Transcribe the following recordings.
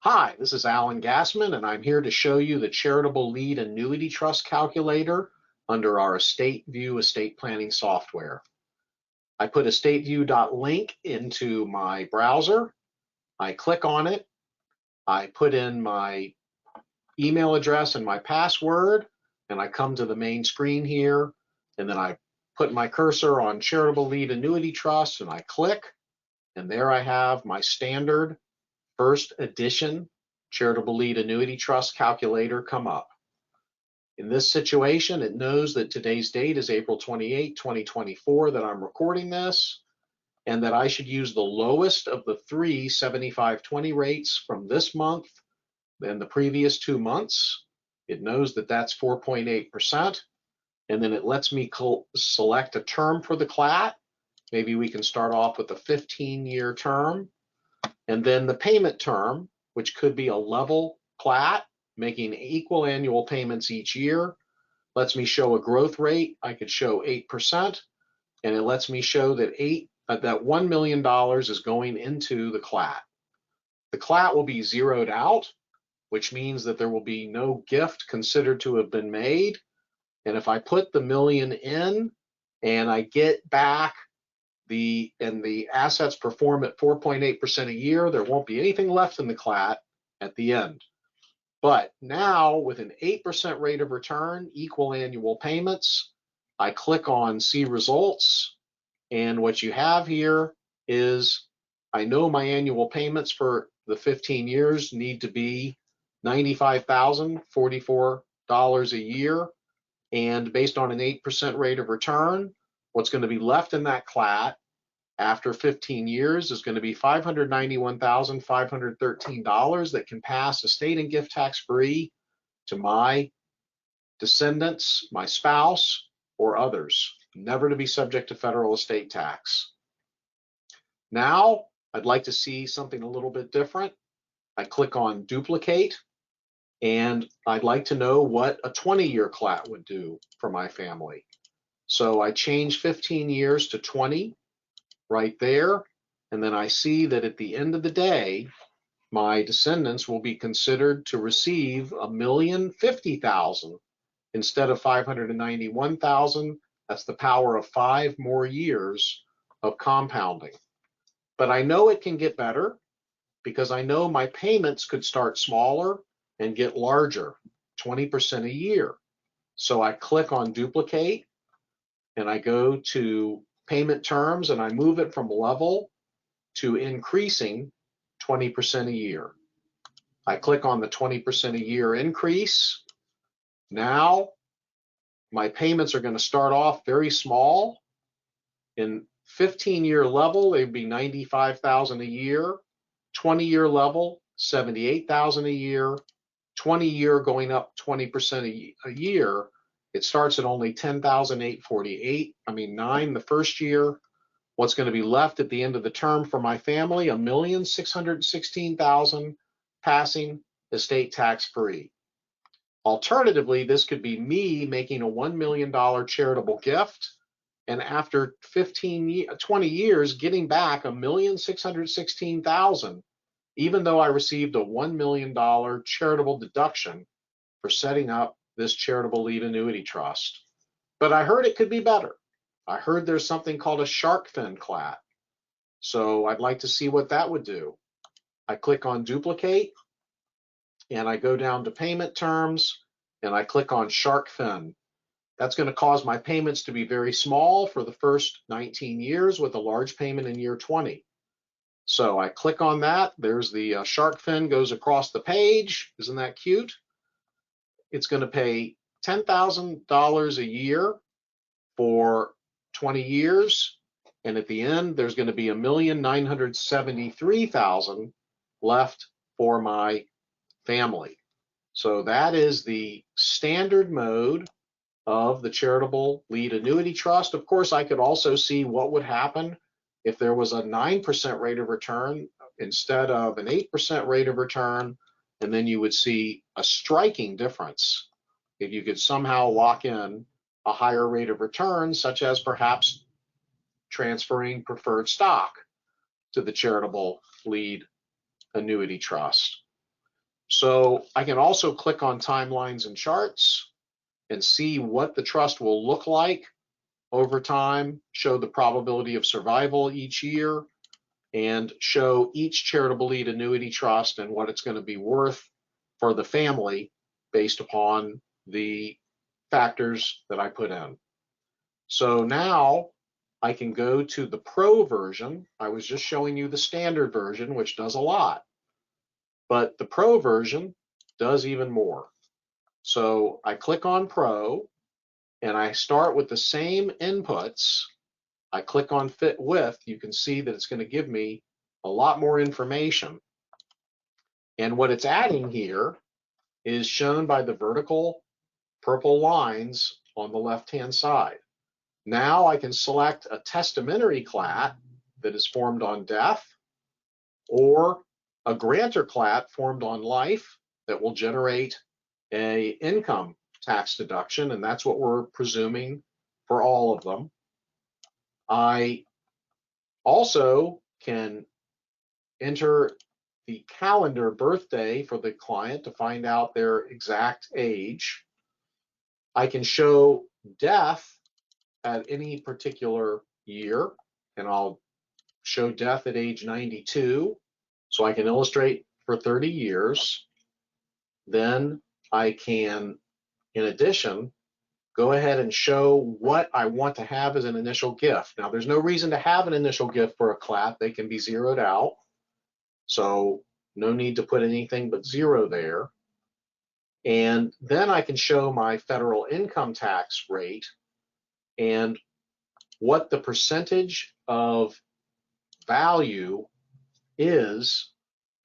Hi, this is Alan Gassman, and I'm here to show you the Charitable Lead Annuity Trust Calculator under our EstateView estate planning software. I put EstateView.link into my browser. I click on it. I put in my email address and my password, and I come to the main screen here, and then I put my cursor on Charitable Lead Annuity Trust, and I click, and there I have my standard first edition Charitable Lead Annuity Trust calculator come up. In this situation, it knows that today's date is April 28, 2024, that I'm recording this, and that I should use the lowest of the three 75/20 rates from this month and the previous 2 months. It knows that that's 4.8%, and then it lets me select a term for the Clat. Maybe we can start off with a 15-year term, and then the payment term, which could be a level Clat, making equal annual payments each year, lets me show a growth rate. I could show 8%, and it lets me show that $1 million is going into the Clat. The Clat will be zeroed out, which means that there will be no gift considered to have been made. And if I put the million in and I get back the assets perform at 4.8% a year, there won't be anything left in the Clat at the end. But now with an 8% rate of return, equal annual payments, I click on see results, and what you have here is I know my annual payments for the 15 years need to be $95,044 a year, and based on an 8% rate of return, what's going to be left in that Clat after 15 years is going to be $591,513 that can pass estate and gift tax free to my descendants, my spouse, or others, never to be subject to federal estate tax. Now, I'd like to see something a little bit different. I click on duplicate, and I'd like to know what a 20-year Clat would do for my family. So I change 15 years to 20 right there, and then I see that at the end of the day, my descendants will be considered to receive $1,050,000 instead of $591,000. That's the power of 5 more years of compounding. But I know it can get better because I know my payments could start smaller and get larger, 20% a year. So I click on duplicate, and I go to payment terms, and I move it from level to increasing 20% a year. I click on the 20% a year increase. Now my payments are going to start off very small. In 15-year level, they'd be $95,000 a year. 20-year level, $78,000 a year. 20-year going up 20% a year, it starts at only $10,848. The first year. What's going to be left at the end of the term for my family? $1,616,000 passing estate tax free. Alternatively, this could be me making a $1 million charitable gift, and after 20 years, getting back $1,616,000, even though I received a $1 million charitable deduction for setting up this charitable lead annuity trust. But I heard it could be better. I heard there's something called a shark fin Clat. So I'd like to see what that would do. I click on duplicate, and I go down to payment terms, and I click on shark fin. That's going to cause my payments to be very small for the first 19 years with a large payment in year 20. So I click on that. There's the shark fin goes across the page. Isn't that cute? It's going to pay $10,000 a year for 20 years, and at the end there's going to be $1,973,000 left for my family. So that is the standard mode of the charitable lead annuity trust. Of course, I could also see what would happen if there was a 9% rate of return instead of an 8% rate of return, and then you would see a striking difference if you could somehow lock in a higher rate of return, such as perhaps transferring preferred stock to the charitable lead annuity trust. So I can also click on timelines and charts and see what the trust will look like over time, show the probability of survival each year, and show each charitable lead annuity trust and what it's going to be worth for the family based upon the factors that I put in. So now I can go to the Pro version. I was just showing you the standard version, which does a lot, but the Pro version does even more. So I click on Pro and I start with the same inputs. I click on Fit With. You can see that it's going to give me a lot more information. And what it's adding here is shown by the vertical purple lines on the left-hand side. Now I can select a testamentary clat that is formed on death, or a grantor clat formed on life that will generate a income tax deduction, and that's what we're presuming for all of them. I also can enter the calendar birthday for the client to find out their exact age. I can show death at any particular year, and I'll show death at age 92, so I can illustrate for 30 years. Then I can, in addition, go ahead and show what I want to have as an initial gift. Now, there's no reason to have an initial gift for a clat. They can be zeroed out, so no need to put anything but zero there. And then I can show my federal income tax rate and what the percentage of value is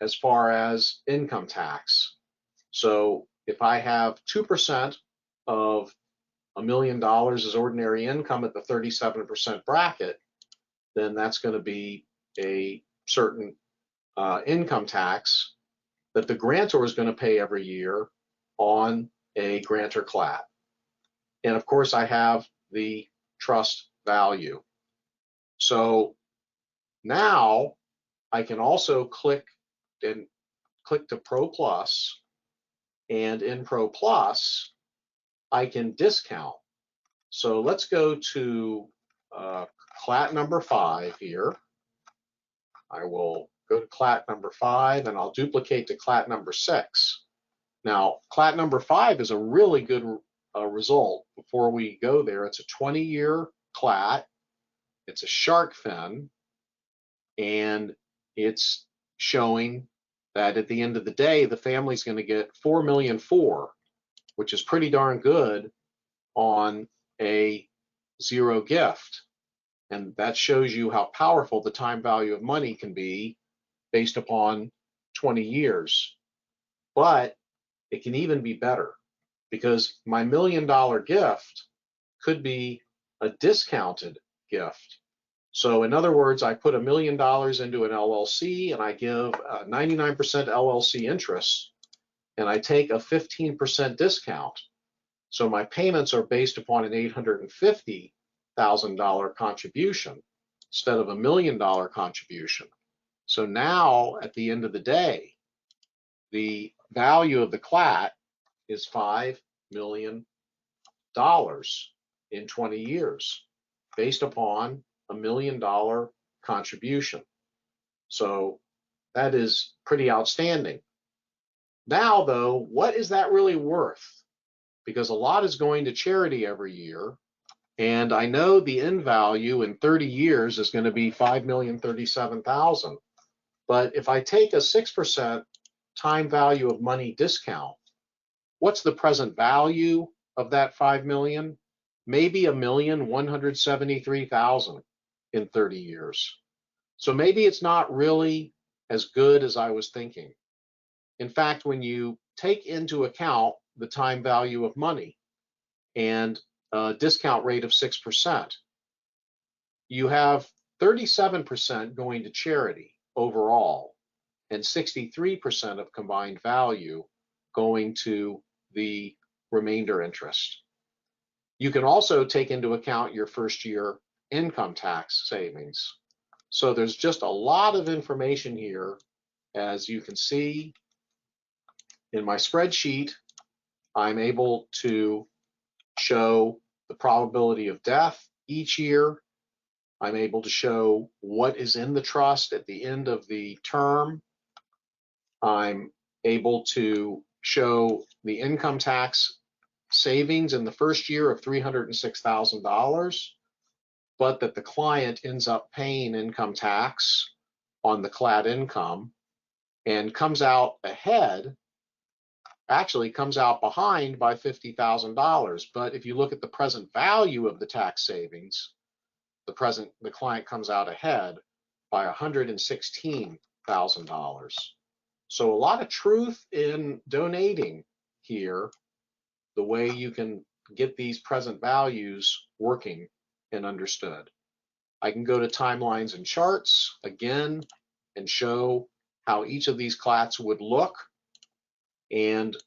as far as income tax. So if I have 2% of $1 million as ordinary income at the 37% bracket, then that's going to be a certain income tax that the grantor is going to pay every year on a grantor clat. And of course, I have the trust value. So now I can also click to Pro Plus, and in Pro Plus, I can discount. So let's go to clat number 5 here. I will go to clat number 5 and I'll duplicate to clat number 6. Now, clat number 5 is a really good result. Before we go there, it's a 20-year clat. It's a shark fin, and it's showing that at the end of the day, the family's going to get $4.4 million, which is pretty darn good on a zero gift. And that shows you how powerful the time value of money can be based upon 20 years. But it can even be better, because my $1 million gift could be a discounted gift. So in other words, I put $1 million into an LLC and I give 99% LLC interest, and I take a 15% discount. So my payments are based upon an $850,000 contribution instead of $1 million contribution. So now at the end of the day, the value of the clat is $5 million in 20 years based upon $1 million contribution. So that is pretty outstanding. Now, though, what is that really worth? Because a lot is going to charity every year, and I know the end value in 30 years is going to be $5,037,000. But if I take a 6% time value of money discount, what's the present value of that $5 million? Maybe $1,173,000 in 30 years. So maybe it's not really as good as I was thinking. In fact, when you take into account the time value of money and a discount rate of 6%, you have 37% going to charity overall, and 63% of combined value going to the remainder interest. You can also take into account your first year income tax savings. So there's just a lot of information here, as you can see. in my spreadsheet, I'm able to show the probability of death each year. I'm able to show what is in the trust at the end of the term. I'm able to show the income tax savings in the first year of $306,000, but that the client ends up paying income tax on the Clat income and comes out ahead, actually comes out behind by $50,000. But if you look at the present value of the tax savings, the client comes out ahead by $116,000. So a lot of truth in donating here, the way you can get these present values working and understood. I can go to timelines and charts again and show how each of these clats would look. And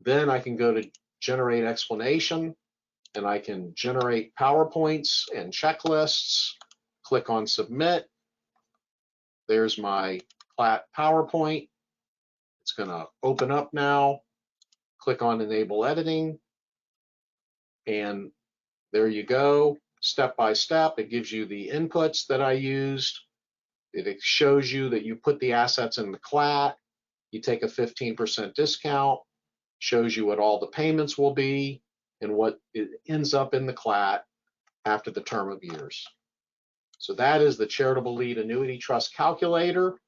then I can go to generate explanation, and I can generate PowerPoints and checklists. Click on submit. There's my Clat PowerPoint. It's going to open up now. Click on enable editing, and there you go. Step by step, it gives you the inputs that I used. It shows you that you put the assets in the Clat. You take a 15% discount, shows you what all the payments will be and what it ends up in the Clat after the term of years. So that is the Charitable Lead Annuity Trust Calculator.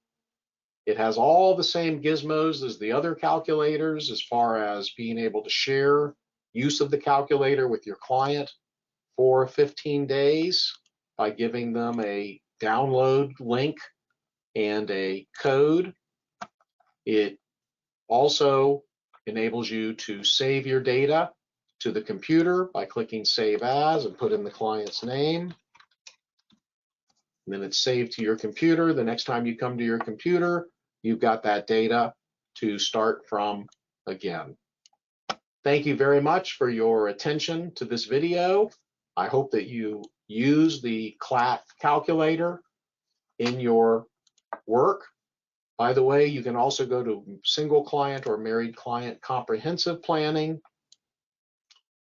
It has all the same gizmos as the other calculators as far as being able to share use of the calculator with your client for 15 days by giving them a download link and a code. It also enables you to save your data to the computer by clicking Save As and put in the client's name. And then it's saved to your computer. The next time you come to your computer, you've got that data to start from again. Thank you very much for your attention to this video. I hope that you use the Clat calculator in your work. By the way, you can also go to single client or married client comprehensive planning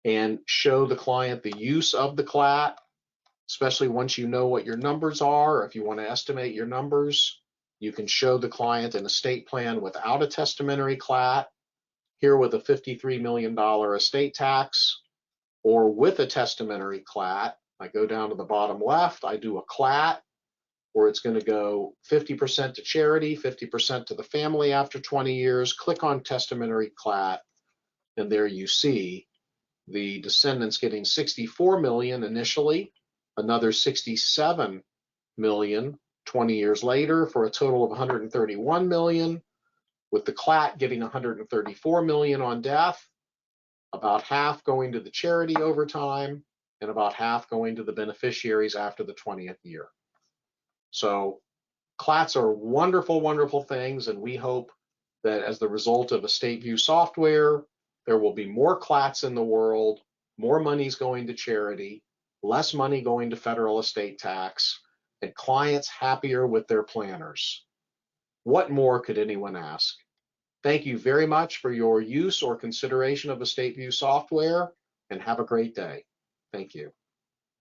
and show the client the use of the Clat, especially once you know what your numbers are. Or if you want to estimate your numbers, you can show the client an estate plan without a testamentary Clat, here with a $53 million estate tax, or with a testamentary Clat. I go down to the bottom left, I do a Clat, where it's going to go 50% to charity, 50% to the family after 20 years. Click on testamentary Clat, and there you see the descendants getting $64 million initially, another $67 million 20 years later, for a total of $131 million, with the Clat getting $134 million on death, about half going to the charity over time, and about half going to the beneficiaries after the 20th year. So Clats are wonderful, wonderful things, and we hope that as the result of EstateView software, there will be more Clats in the world, more money's going to charity, less money going to federal estate tax, and clients happier with their planners. What more could anyone ask? Thank you very much for your use or consideration of EstateView software, and have a great day. Thank you.